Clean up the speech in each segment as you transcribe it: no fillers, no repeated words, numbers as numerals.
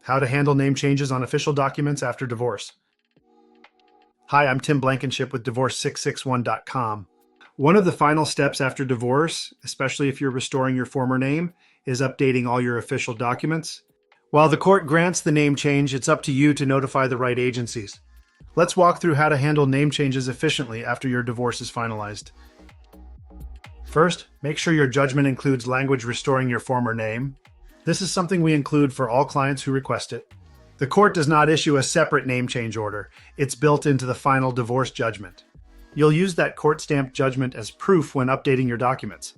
How to handle name changes on official documents after divorce. Hi, I'm Tim Blankenship with Divorce661.com. One of the final steps after divorce, especially if you're restoring your former name, is updating all your official documents. While the court grants the name change, it's up to you to notify the right agencies. Let's walk through how to handle name changes efficiently after your divorce is finalized. First, make sure your judgment includes language restoring your former name. This is something we include for all clients who request it. The court does not issue a separate name change order. It's built into the final divorce judgment. You'll use that court-stamped judgment as proof when updating your documents.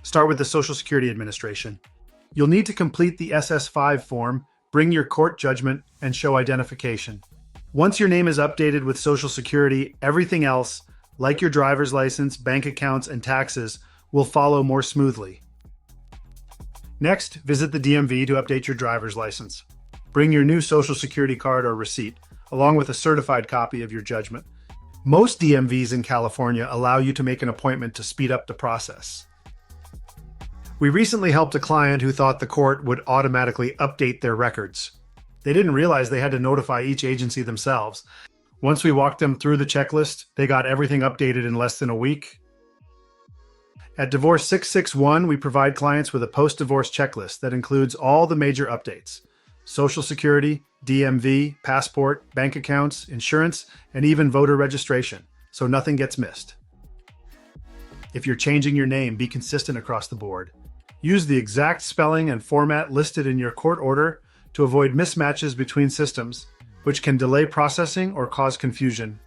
Start with the Social Security Administration. You'll need to complete the SS5 form, bring your court judgment, and show identification. Once your name is updated with Social Security, everything else, like your driver's license, bank accounts, and taxes, will follow more smoothly. Next, visit the DMV to update your driver's license. Bring your new Social Security card or receipt, along with a certified copy of your judgment. Most DMVs in California allow you to make an appointment to speed up the process. We recently helped a client who thought the court would automatically update their records. They didn't realize they had to notify each agency themselves. Once we walked them through the checklist, they got everything updated in less than a week. At Divorce 661, we provide clients with a post-divorce checklist that includes all the major updates: Social Security, DMV, passport, bank accounts, insurance, and even voter registration, so nothing gets missed. If you're changing your name, be consistent across the board. Use the exact spelling and format listed in your court order to avoid mismatches between systems, which can delay processing or cause confusion.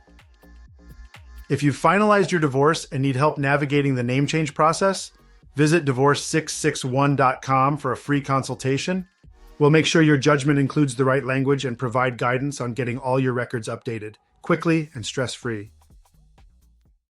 If you've finalized your divorce and need help navigating the name change process, visit Divorce661.com for a free consultation. We'll make sure your judgment includes the right language and provide guidance on getting all your records updated quickly and stress-free.